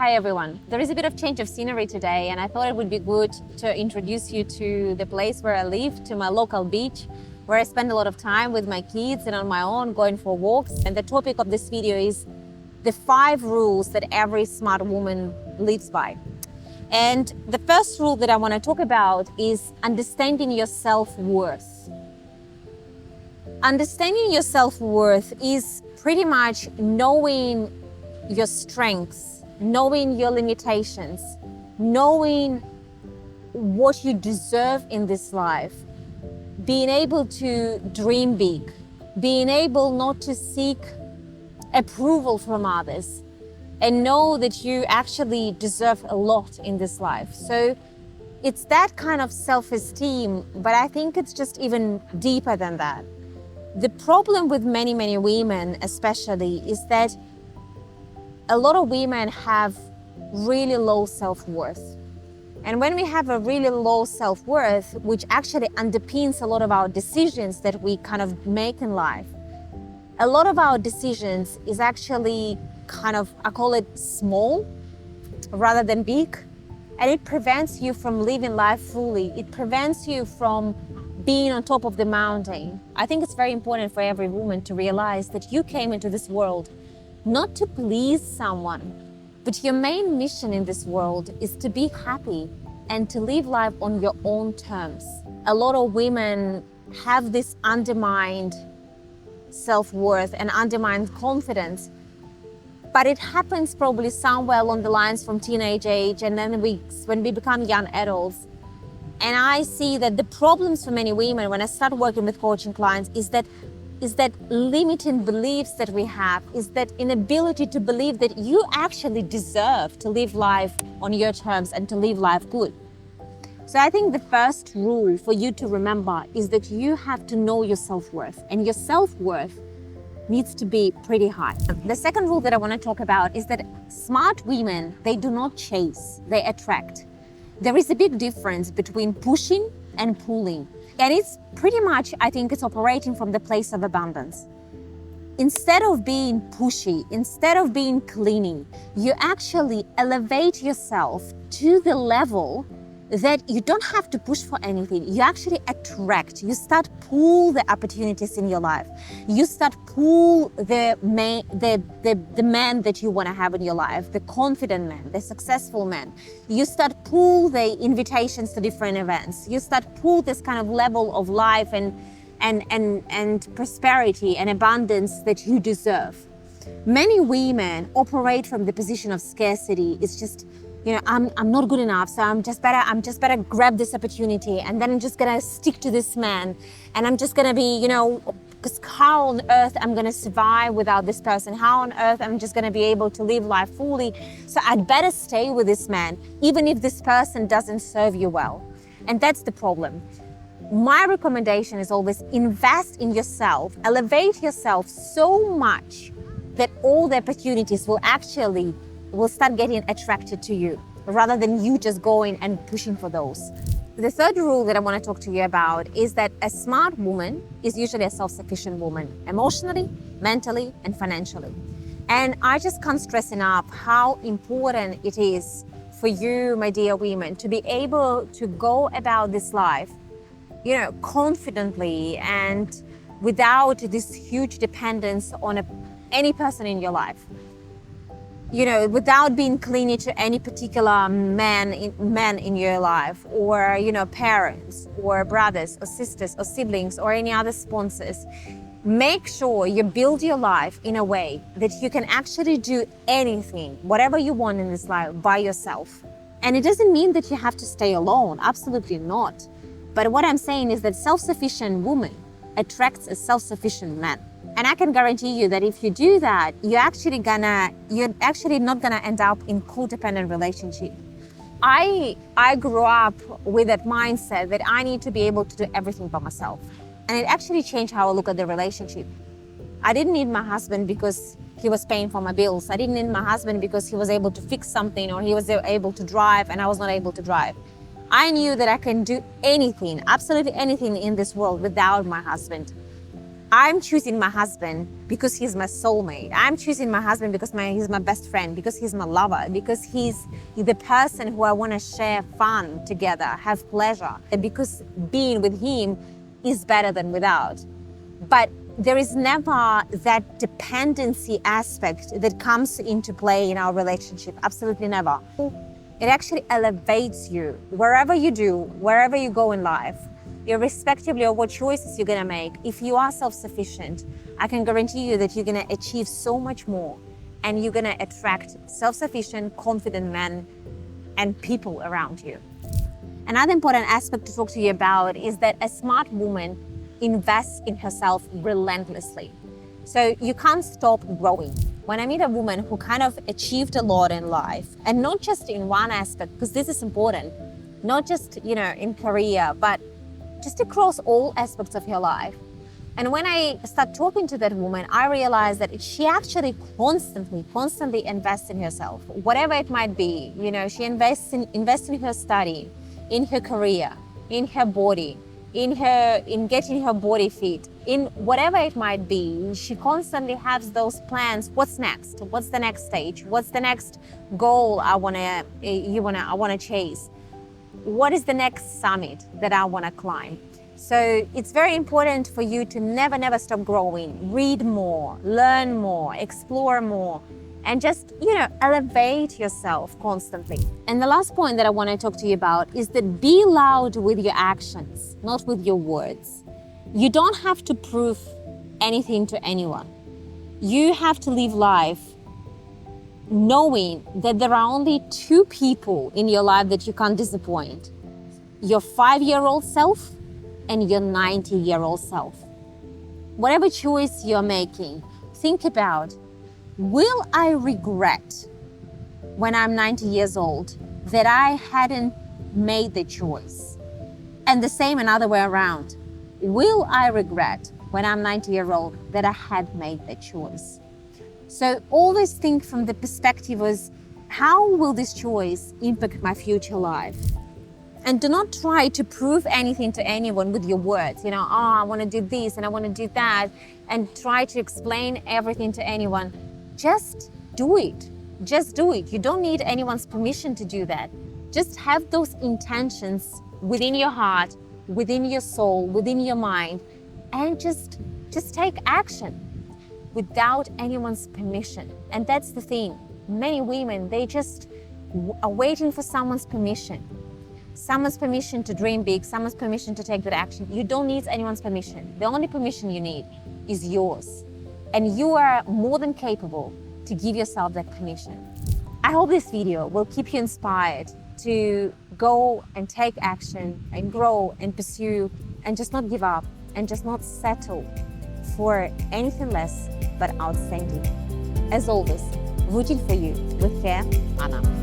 Hi everyone. There is a bit of change of scenery today and I thought it would be good to introduce you to the place where I live, to my local beach, where I spend a lot of time with my kids and on my own going for walks. And the topic of this video is the 5 rules that every smart woman lives by. And the first rule that I want to talk about is understanding your self-worth. Understanding your self-worth is pretty much knowing your strengths, knowing your limitations, knowing what you deserve in this life, being able to dream big, being able not to seek approval from others, and know that you actually deserve a lot in this life. So it's that kind of self-esteem, but I think it's just even deeper than that. The problem with many women especially is that a lot of women have really low self-worth. And when we have a really low self-worth, which actually underpins a lot of our decisions that we kind of make in life, a lot of our decisions is actually kind of, I call it small rather than big. And it prevents you from living life fully. It prevents you from being on top of the mountain. I think it's very important for every woman to realize that you came into this world not to please someone, but your main mission in this world is to be happy and to live life on your own terms. A lot of women have this undermined self-worth and undermined confidence, but it happens probably somewhere along the lines from teenage age and then when we become young adults. And I see that the problems for many women when I start working with coaching clients is that limiting beliefs that we have, is that inability to believe that you actually deserve to live life on your terms and to live life good. So I think the first rule for you to remember is that you have to know your self-worth, and your self-worth needs to be pretty high. The second rule that I want to talk about is that smart women, they do not chase, they attract. There is a big difference between pushing and pulling. And it's pretty much, I think it's operating from the place of abundance. Instead of being pushy, instead of being clingy, you actually elevate yourself to the level that you don't have to push for anything. You actually attract. You start pull the opportunities in your life. You start pull the man that you want to have in your life, the confident man, the successful man. You start pull the invitations to different events. You start pull this kind of level of life and prosperity and abundance that you deserve. Many women operate from the position of scarcity. It's just, you know, I'm not good enough, so I'm just better grab this opportunity, and then I'm just gonna stick to this man, and I'm just gonna be, you know, because how on earth I'm gonna survive without this person? How on earth I'm just gonna be able to live life fully? So I'd better stay with this man, even if this person doesn't serve you well. And that's the problem. My recommendation is always invest in yourself, elevate yourself so much that all the opportunities will start getting attracted to you rather than you just going and pushing for those. The third rule that I want to talk to you about is that a smart woman is usually a self-sufficient woman, emotionally, mentally, and financially. And I just can't stress enough how important it is for you, my dear women, to be able to go about this life, you know, confidently and without this huge dependence on any person in your life. You know, without being clingy to any particular man in your life, or, you know, parents or brothers or sisters or siblings or any other sponsors. Make sure you build your life in a way that you can actually do anything, whatever you want in this life, by yourself. And it doesn't mean that you have to stay alone, absolutely not. But what I'm saying is that self-sufficient woman attracts a self-sufficient man. And I can guarantee you that if you do that, you're actually not gonna end up in codependent relationship. I grew up with that mindset that I need to be able to do everything by myself. And it actually changed how I look at the relationship. I didn't need my husband because he was paying for my bills. I didn't need my husband because he was able to fix something or he was able to drive and I was not able to drive. I knew that I can do anything, absolutely anything in this world without my husband. I'm choosing my husband because he's my soulmate. I'm choosing my husband because he's my best friend, because he's my lover, because he's the person who I want to share fun together, have pleasure, and because being with him is better than without. But there is never that dependency aspect that comes into play in our relationship. Absolutely never. It actually elevates you wherever you do, wherever you go in life. Irrespectively of what choices you're gonna make, if you are self-sufficient, I can guarantee you that you're gonna achieve so much more, and you're gonna attract self-sufficient, confident men and people around you. Another important aspect to talk to you about is that a smart woman invests in herself relentlessly. So you can't stop growing. When I meet a woman who kind of achieved a lot in life, and not just in one aspect, because this is important, not just, in career, but just across all aspects of her life. And when I start talking to that woman, I realize that she actually constantly invests in herself, whatever it might be. She invests in her study, in her career, in her body, in getting her body fit, in whatever it might be. She constantly has those plans. What's next? What's the next stage? What's the next goal I wanna chase? What is the next summit that I want to climb? So it's very important for you to never stop growing. Read more, learn more, explore more, and just, elevate yourself constantly. And the last point that I want to talk to you about is that be loud with your actions, not with your words. You don't have to prove anything to anyone. You have to live life knowing that there are only two people in your life that you can't disappoint: your 5-year-old self and your 90-year-old self. Whatever choice you're making, think about, will I regret when I'm 90 years old that I hadn't made the choice? And the same another way around. Will I regret when I'm 90-year-old that I had made the choice? So always think from the perspective of how will this choice impact my future life? And do not try to prove anything to anyone with your words. I want to do this and I want to do that, and try to explain everything to anyone. Just do it. Just do it. You don't need anyone's permission to do that. Just have those intentions within your heart, within your soul, within your mind, and just take action without anyone's permission. And that's the thing. Many women, they just are waiting for someone's permission. Someone's permission to dream big, someone's permission to take that action. You don't need anyone's permission. The only permission you need is yours. And you are more than capable to give yourself that permission. I hope this video will keep you inspired to go and take action and grow and pursue, and just not give up, and just not settle for anything less but outstanding. As always, rooting for you with care, Anna.